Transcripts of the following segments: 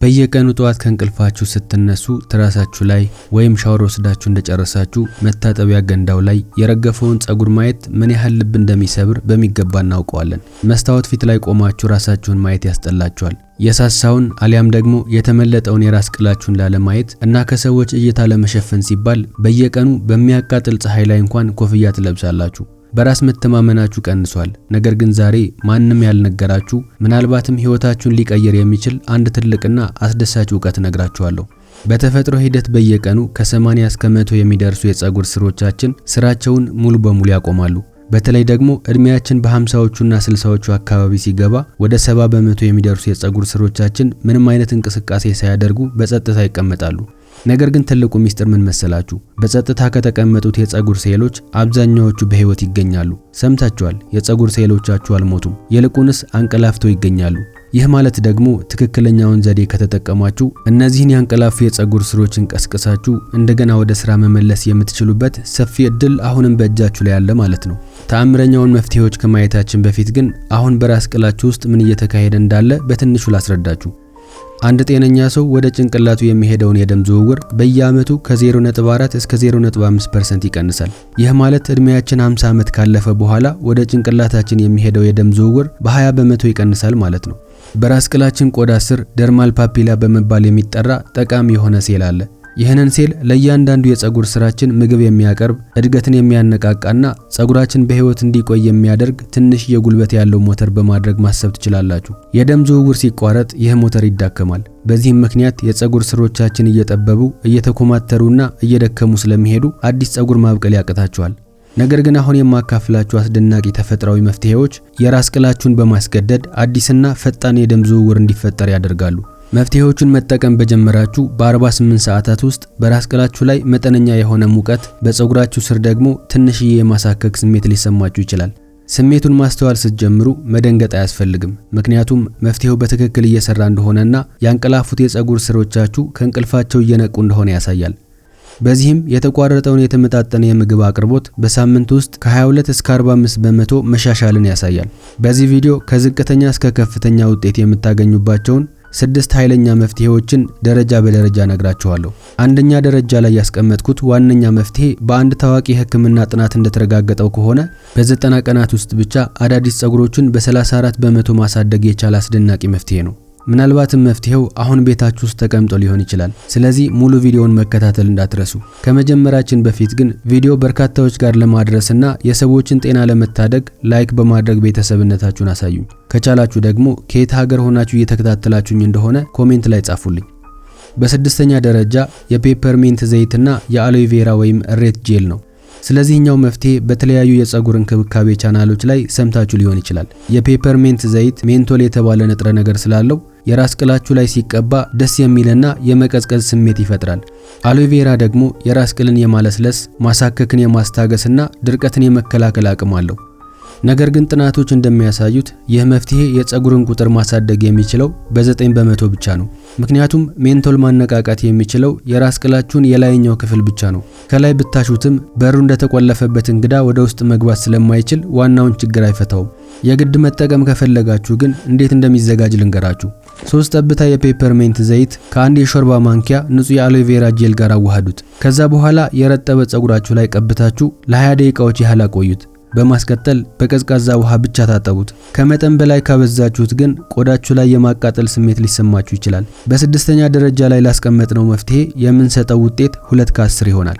በየቀኑ ጧት ከእንቅልፋችሁ ስትነሱ ትራሳችሁ ላይ ወይም ሻወር ወስዳችሁ እንደጨረሳችሁ መታጠቢያ ገንዳው ላይ የረገፈውን ጸጉር ማየት ምን ያህል ልብ እንደሚሰብር በሚገባ እናውቀዋለን። መስታወት ፊት ላይ ቆማችሁ ራሳችሁን ማየት ያስጠላችኋል። የሳሳውን አሊያም ደግሞ የተመለጠውን የራስ ቅላችሁን ላለማየት እና ከሰዎች እይታ ለመሸፈን ሲባል በየቀኑ በሚያቃጥል ፀሐይ ላይ እንኳን ኮፍያ ትለብሳላችሁ። በራስ መተማመናችሁ ቀንሷል። ነገር ግን ዛሬ ማንም ያልነገራችሁ ምናልባትም ህይወታችሁን ሊቀየር የሚችል አንድ ትልቅና አስደሳች ዕውቀት ነግራችኋለሁ። በተፈጥሮ ሂደት በየቀኑ ከ80 እስከ 100 የሚደርሱ የፀጉር ስሮቻችን ስራቸውን ሙሉ በሙሉ ያቆማሉ። በተለይ ደግሞ እድሜያችን በ50ዎቹና 60ዎቹ አካባቢ ሲገባ ወደ 70% የሚደርሱ የፀጉር ስሮቻችን ምንም አይነት እንቅስቃሴ ሳያደርጉ በጸጥታ ይቀመጣሉ። ነገር ግን ትልቁ ሚስጥር ምን መሰላችሁ? በጸጥታ ከተቀመጡት የፀጉር ሴሎች አብዛኛዎቹ በህይወት ይገኛሉ። ሰምታችኋል። የፀጉር ሴሎቻችሁ አልሞቱም፣ ይልቁንስ አንቀላፍተው ይገኛሉ። ይህ ማለት ደግሞ ትክክለኛውን ዘዴ ከተጠቀማችሁ እነዚህን ያንቀላፉ የፀጉር ስሮችን ቀስቅሳችሁ እንደገና ወደ ስራ መመለስ የምትችሉበት ሰፊ እድል አሁንም በእጃችሁ ላይ ያለ ማለት ነው። ተአምረኛውን መፍትሄዎች ከማየታችን በፊት ግን አሁን በራስ ቅላችሁ ውስጥ ምን እየተካሄደ እንዳለ በትንሹ ላስረዳችሁ። አንድ ጤነኛ ሰው ወደ ጭንቅላቱ የሚሄደውን የደም ዝውውር በየአመቱ ከ0.4 እስከ 0.5% ይቀንሳል። ይህ ማለት እድሜያችን 50 ዓመት ካለፈ በኋላ ወደ ጭንቅላታችን የሚሄደው የደም ዝውውር በ20% ይቀንሳል ማለት ነው። በራስ ቅላችን ቆዳ ስር ደርማል ፓፒላ በመባል የሚጠራ ጠቃሚ የሆነ ሴል አለ። ይህንን ሴል ለእያንዳንዱ የፀጉር ስራችን ምግብ የሚያቀርብ፣ እድገትን የሚያነቃቃና ፀጉራችን በህይወት እንዲቆይ የሚያደርግ ትንሽ የጉልበት ያለው ሞተር በማድረግ ማሰብ ትችላላችሁ። የደም ዝውውር ሲቋረጥ ይህ ሞተር ይዳከማል። በዚህም ምክንያት የፀጉር ስሮቻችን እየጠበቡ እየተኮማተሩና እየደከሙ ስለሚሄዱ አዲስ ፀጉር ማብቀል ያቅታቸዋል። ነገር ግን አሁን የማካፍላችሁ አስደናቂ ተፈጥሯዊ መፍትሄዎች የራስ ቅላችሁን በማስገደድ አዲስና ፈጣን የደም ዝውውር እንዲፈጠር ያደርጋሉ። መፍትሄዎቹን መጠቀም በጀመራችሁ በ48 ሰዓታት ውስጥ በራስ ቅላችሁ ላይ መጠነኛ የሆነ ሙቀት፣ በፀጉራችሁ ስር ደግሞ ትንሽዬ የማሳከክ ስሜት ሊሰማችሁ ይችላል። ስሜቱን ማስተዋል ስትጀምሩ መደንገጥ አያስፈልግም፣ ምክንያቱም መፍትሄው በትክክል እየሰራ እንደሆነና ያንቀላፉት የፀጉር ስሮቻችሁ ከእንቅልፋቸው እየነቁ እንደሆነ ያሳያል። በዚህም የተቋረጠውን የተመጣጠነ የምግብ አቅርቦት በሳምንት ውስጥ ከ22 እስከ 45% መሻሻልን ያሳያል። በዚህ ቪዲዮ ከዝቅተኛ እስከ ከፍተኛ ውጤት የምታገኙባቸውን 6 ኃይለኛ መፍትሄዎችን ደረጃ በደረጃ ነግራችኋለሁ። አንደኛ ደረጃ ላይ ያስቀመጥኩት ዋነኛ መፍትሄ በአንድ ታዋቂ የህክምና ጥናት እንደተረጋገጠው ከሆነ በ90 ቀናት ውስጥ ብቻ አዳዲስ ፀጉሮችን በ34% ማሳደግ የቻለ አስደናቂ መፍትሄ ነው። ምናልባትም መፍትሄው አሁን ቤታችሁ ውስጥ ተቀምጦ ሊሆን ይችላል። ስለዚህ ሙሉ ቪዲዮውን መከታተል እንዳትረሱ። ከመጀመራችን በፊት ግን ቪዲዮ በርካታዎች ጋር ለማድረስና የሰዎችን ጤና ለመታደግ ላይክ በማድረግ ቤተሰብነታችሁን አሳዩኝ። ከቻላችሁ ደግሞ ከየት ሀገር ሆናችሁ እየተከታተላችሁኝ እንደሆነ ኮሜንት ላይ ጻፉልኝ። በስድስተኛ ደረጃ የፔፐርሚንት ዘይትና የአሎይ ቬራ ወይም እሬት ጄል ነው። ስለዚህኛው መፍትሄ በተለያዩ የፀጉር እንክብካቤ ቻናሎች ላይ ሰምታችሁ ሊሆን ይችላል። የፔፐርሚንት ዘይት ሜንቶል የተባለ ንጥረ ነገር ስላለው የራስ ቅላችሁ ላይ ሲቀባ ደስ የሚልና የመቀዝቀዝ ስሜት ይፈጥራል። አሎይ ቬራ ደግሞ የራስ ቅልን የማለስለስ፣ ማሳከክን የማስታገስና ድርቀትን የመከላከል አቅም አለው። ነገር ግን ጥናቶች እንደሚያሳዩት ይህ መፍትሄ የፀጉርን ቁጥር ማሳደግ የሚችለው በ9% ብቻ ነው። ምክንያቱም ሜንቶል ማነቃቃት የሚችለው የራስ ቅላችሁን የላይኛው ክፍል ብቻ ነው። ከላይ ብታሹትም በሩ እንደተቆለፈበት እንግዳ ወደ ውስጥ መግባት ስለማይችል ዋናውን ችግር አይፈታውም። የግድ መጠቀም ከፈለጋችሁ ግን እንዴት እንደሚዘጋጅ ልንገራችሁ። 3 ጠብታ የፔፐርሚንት ዘይት ከአንድ የሾርባ ማንኪያ ንጹህ የአሎይ ቬራ ጄል ጋር አዋህዱት። ከዛ በኋላ የረጠበ ፀጉራችሁ ላይ ቀብታችሁ ለ20 ደቂቃዎች ያህል አቆዩት። በማስቀጠል በቀዝቃዛ ውሃ ብቻ ታጠቡት። ከመጠን በላይ ካበዛችሁት ግን ቆዳችሁ ላይ የማቃጠል ስሜት ሊሰማችሁ ይችላል። በስድስተኛ ደረጃ ላይ ላስቀመጥነው መፍትሄ የምንሰጠው ውጤት 2 ከ10 ይሆናል።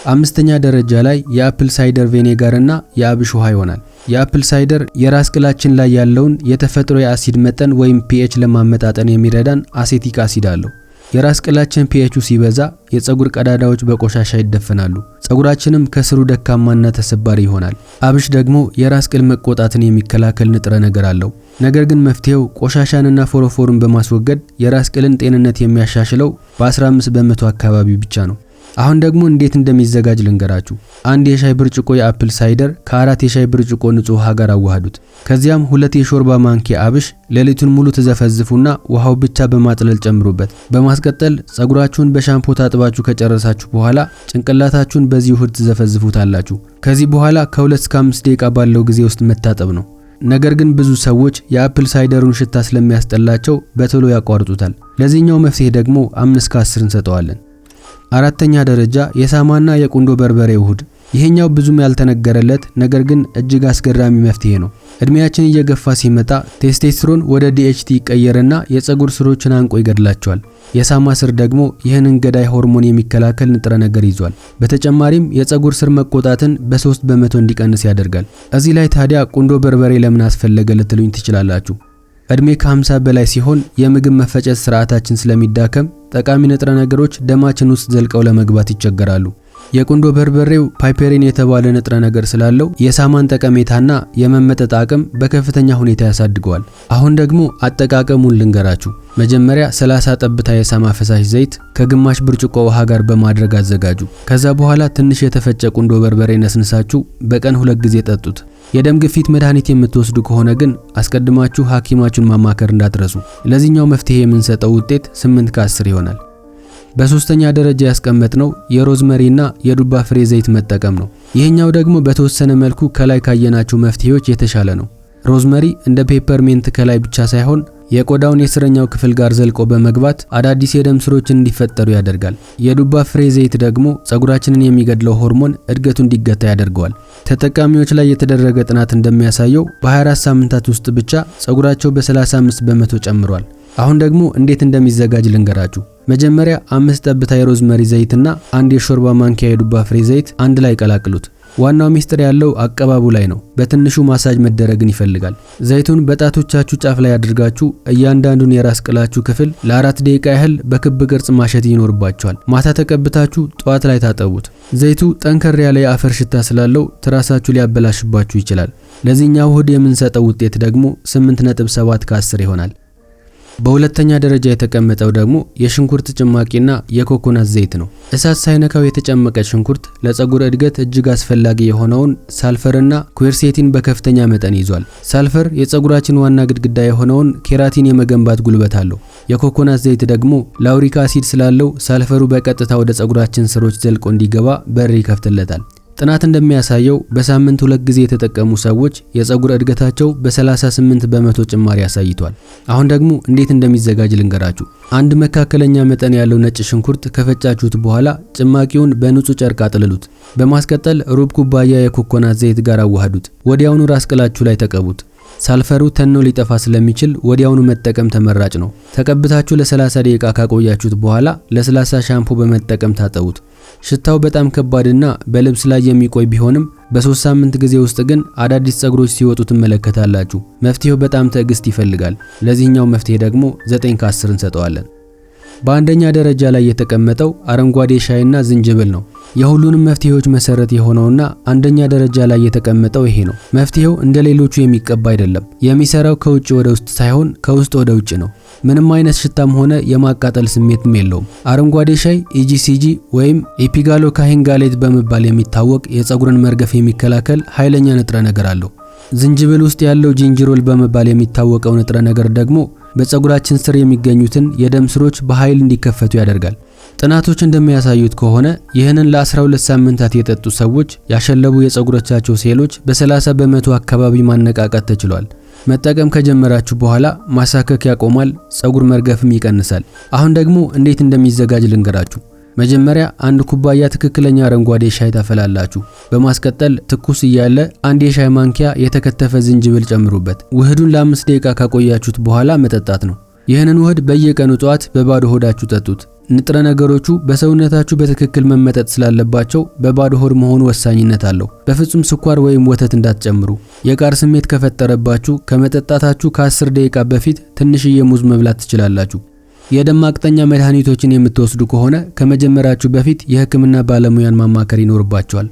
አምስተኛ ደረጃ ላይ የአፕል ሳይደር ቪኔጋር እና የአብሽ ውሃ ይሆናል። የአፕል ሳይደር የራስ ቅላችን ላይ ያለውን የተፈጥሮ የአሲድ መጠን ወይም pH ለማመጣጠን የሚረዳን አሴቲክ አሲድ አለው። የራስ ቅላችን pH ሲበዛ የፀጉር ቀዳዳዎች በቆሻሻ ይደፈናሉ። ፀጉራችንም ከስሩ ደካማና ተሰባሪ ይሆናል። አብሽ ደግሞ የራስ ቅል መቆጣትን የሚከላከል ንጥረ ነገር አለው። ነገር ግን መፍትሄው ቆሻሻንና ፎሮፎርን በማስወገድ የራስ ቅልን ጤንነት የሚያሻሽለው በ15% አካባቢ ብቻ ነው። አሁን ደግሞ እንዴት እንደሚዘጋጅ ልንገራችሁ። አንድ የሻይ ብርጭቆ የአፕል ሳይደር ከ4 የሻይ ብርጭቆ ንጹህ ውሃ ጋር አዋህዱት። ከዚያም 2 የሾርባ ማንኪያ አብሽ ሌሊቱን ሙሉ ተዘፈዝፉና ውሃው ብቻ በማጥለል ጨምሩበት። በማስቀጠል ፀጉራችሁን በሻምፖ ታጥባችሁ ከጨረሳችሁ በኋላ ጭንቅላታችሁን በዚህ ውህድ ትዘፈዝፉታላችሁ። ከዚህ በኋላ ከ2 እስከ 5 ደቂቃ ባለው ጊዜ ውስጥ መታጠብ ነው። ነገር ግን ብዙ ሰዎች የአፕል ሳይደሩን ሽታ ስለሚያስጠላቸው በቶሎ ያቋርጡታል። ለዚህኛው መፍትሄ ደግሞ 5 ከ10 እንሰጠዋለን። አራተኛ ደረጃ የሳማና የቁንዶ በርበሬ ውህድ። ይሄኛው ብዙም ያልተነገረለት ነገር ግን እጅግ አስገራሚ መፍትሄ ነው። እድሜያችን እየገፋ ሲመጣ ቴስቴስትሮን ወደ DHT ይቀየርና የፀጉር ስሮችን አንቆ ይገድላቸዋል። የሳማ ስር ደግሞ ይህንን ገዳይ ሆርሞን የሚከላከል ንጥረ ነገር ይዟል። በተጨማሪም የፀጉር ስር መቆጣትን በ3 በመቶ እንዲቀንስ ያደርጋል። እዚህ ላይ ታዲያ ቁንዶ በርበሬ ለምን አስፈለገ ልትሉኝ ትችላላችሁ። እድሜ ከ50 በላይ ሲሆን የምግብ መፈጨት ስርዓታችን ስለሚዳከም ጠቃሚ ንጥረ ነገሮች ደማችን ውስጥ ዘልቀው ለመግባት ይቸገራሉ። የቁንዶ በርበሬው ፓይፐሪን የተባለ ንጥረ ነገር ስላለው የሳማን ጠቀሜታና የመመጠጥ አቅም በከፍተኛ ሁኔታ ያሳድገዋል። አሁን ደግሞ አጠቃቀሙን ልንገራችሁ። መጀመሪያ 30 ጠብታ የሳማ ፈሳሽ ዘይት ከግማሽ ብርጭቆ ውሃ ጋር በማድረግ አዘጋጁ። ከዛ በኋላ ትንሽ የተፈጨ ቁንዶ በርበሬ ነስንሳችሁ በቀን 2 ጊዜ ጠጡት። የደም ግፊት መድኃኒት የምትወስዱ ከሆነ ግን አስቀድማችሁ ሐኪማችሁን ማማከር እንዳትረሱ። ለዚህኛው መፍትሄ የምንሰጠው ውጤት 8 ከ10 ይሆናል። በሶስተኛ ደረጃ ያስቀመጥነው የሮዝመሪና የዱባ ፍሬ ዘይት መጠቀም ነው። ይሄኛው ደግሞ በተወሰነ መልኩ ከላይ ካየናቸው መፍትሄዎች የተሻለ ነው። ሮዝመሪ እንደ ፔፐርሜንት ከላይ ብቻ ሳይሆን የቆዳውን የስረኛው ክፍል ጋር ዘልቆ በመግባት አዳዲስ የደም ስሮችን እንዲፈጠሩ ያደርጋል። የዱባ ፍሬ ዘይት ደግሞ ፀጉራችንን የሚገድለው ሆርሞን እድገቱ እንዲገታ ያደርገዋል። ተጠቃሚዎች ላይ የተደረገ ጥናት እንደሚያሳየው በ24 ሳምንታት ውስጥ ብቻ ፀጉራቸው በ35 በመቶ ጨምሯል። አሁን ደግሞ እንዴት እንደሚዘጋጅ ልንገራችሁ። መጀመሪያ 5 ጠብታ የሮዝመሪ ዘይትና 1 የሾርባ ማንኪያ የዱባ ፍሬ ዘይት አንድ ላይ ቀላቅሉት። ዋናው ሚስጥር ያለው አቀባቡ ላይ ነው። በትንሹ ማሳጅ መደረግን ይፈልጋል። ዘይቱን በጣቶቻችሁ ጫፍ ላይ አድርጋችሁ እያንዳንዱን የራስ ቅላችሁ ክፍል ለ4 ደቂቃ ያህል በክብ ቅርጽ ማሸት ይኖርባችኋል። ማታ ተቀብታችሁ ጠዋት ላይ ታጠቡት። ዘይቱ ጠንከር ያለ የአፈር ሽታ ስላለው ትራሳችሁ ሊያበላሽባችሁ ይችላል። ለዚህኛው ውህድ የምንሰጠው ውጤት ደግሞ 8.7 ከ10 ይሆናል። በሁለተኛ ደረጃ የተቀመጠው ደግሞ የሽንኩርት ጭማቂና የኮኮናት ዘይት ነው። እሳት ሳይነካው የተጨመቀ ሽንኩርት ለፀጉር እድገት እጅግ አስፈላጊ የሆነውን ሳልፈርና ኩዌርሴቲን በከፍተኛ መጠን ይዟል። ሳልፈር የፀጉራችን ዋና ግድግዳ የሆነውን ኬራቲን የመገንባት ጉልበት አለው። የኮኮናት ዘይት ደግሞ ላውሪክ አሲድ ስላለው ሳልፈሩ በቀጥታ ወደ ፀጉራችን ስሮች ዘልቆ እንዲገባ በር ይከፍትለታል። ጥናት እንደሚያሳየው በሳምንት 2 ጊዜ የተጠቀሙ ሰዎች የፀጉር እድገታቸው በ38 በመቶ ጭማሪ አሳይቷል። አሁን ደግሞ እንዴት እንደሚዘጋጅ ልንገራችሁ። አንድ መካከለኛ መጠን ያለው ነጭ ሽንኩርት ከፈጫችሁት በኋላ ጭማቂውን በንጹህ ጨርቅ አጥልሉት። በማስቀጠል ሩብ ኩባያ የኮኮናት ዘይት ጋር አዋህዱት። ወዲያውኑ ራስ ቅላችሁ ላይ ተቀቡት። ሳልፈሩ ተኖ ሊጠፋ ስለሚችል ወዲያውኑ መጠቀም ተመራጭ ነው። ተቀብታችሁ ለ30 ደቂቃ ካቆያችሁት በኋላ ለስላሳ ሻምፑ በመጠቀም ታጠቡት። ሽታው በጣም ከባድና በልብስ ላይ የሚቆይ ቢሆንም በ3 ሳምንት ጊዜ ውስጥ ግን አዳዲስ ፀጉሮች ሲወጡ ትመለከታላችሁ። መፍትሄው በጣም ትዕግስት ይፈልጋል። ለዚህኛው መፍትሄ ደግሞ 9 ከ10 እንሰጠዋለን። በአንደኛ ደረጃ ላይ የተቀመጠው አረንጓዴ ሻይና ዝንጅብል ነው። የሁሉንም መፍትሄዎች መሰረት የሆነውና አንደኛ ደረጃ ላይ የተቀመጠው ይሄ ነው። መፍትሄው እንደሌሎቹ የሚቀባ አይደለም። የሚሰራው ከውጭ ወደ ውስጥ ሳይሆን ከውስጥ ወደ ውጭ ነው። ምንም አይነት ሽታም ሆነ የማቃጠል ስሜትም የለውም። አረንጓዴ ሻይ EGCG ወይም ኤፒጋሎካሂን ጋሌት በመባል የሚታወቅ የፀጉርን መርገፍ የሚከላከል ኃይለኛ ንጥረ ነገር አለው። ዝንጅብል ውስጥ ያለው ጂንጅሮል በመባል የሚታወቀው ንጥረ ነገር ደግሞ በፀጉራችን ስር የሚገኙትን የደም ስሮች በኃይል እንዲከፈቱ ያደርጋል። ጥናቶች እንደሚያሳዩት ከሆነ ይህንን ለ12 ሳምንታት የጠጡ ሰዎች ያሸለቡ የፀጉሮቻቸው ሴሎች በ30 በመቶ አካባቢ ማነቃቃት ተችሏል። መጠቀም ከጀመራችሁ በኋላ ማሳከክ ያቆማል፣ ፀጉር መርገፍም ይቀንሳል። አሁን ደግሞ እንዴት እንደሚዘጋጅ ልንገራችሁ። መጀመሪያ 1 ኩባያ ትክክለኛ አረንጓዴ ሻይ ታፈላላችሁ። በማስቀጠል ትኩስ እያለ 1 የሻይ ማንኪያ የተከተፈ ዝንጅብል ጨምሩበት። ውህዱን ለ5 ደቂቃ ካቆያችሁት በኋላ መጠጣት ነው። ይህንን ውህድ በየቀኑ ጠዋት በባዶ ሆዳችሁ ጠጡት። ንጥረ ነገሮቹ በሰውነታችሁ በትክክል መመጠጥ ስላለባቸው በባዶ ሆድ መሆኑ ወሳኝነት አለው። በፍጹም ስኳር ወይም ወተት እንዳትጨምሩ። የቃር ስሜት ከፈጠረባችሁ ከመጠጣታችሁ ከ10 ደቂቃ በፊት ትንሽዬ ሙዝ መብላት ትችላላችሁ። የደም ማቅጠኛ መድኃኒቶችን የምትወስዱ ከሆነ ከመጀመራችሁ በፊት የሕክምና ባለሙያን ማማከር ይኖርባችኋል።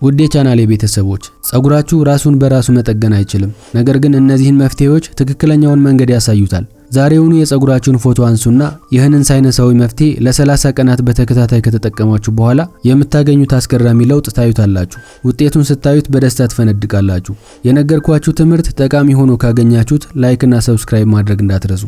ውድ የቻናሌ ቤተሰቦች፣ ፀጉራችሁ ራሱን በራሱ መጠገን አይችልም። ነገር ግን እነዚህን መፍትሄዎች ትክክለኛውን መንገድ ያሳዩታል። ዛሬውኑ የፀጉራችሁን ፎቶ አንሱና ይህንን ሳይነሳዊ መፍትሄ ለ30 ቀናት በተከታታይ ከተጠቀማችሁ በኋላ የምታገኙት አስገራሚ ለውጥ ታዩታላችሁ። ውጤቱን ስታዩት በደስታ ትፈነድቃላችሁ። የነገርኳችሁ ትምህርት ጠቃሚ ሆኖ ካገኛችሁት ላይክ እና ሰብስክራይብ ማድረግ እንዳትረሱ።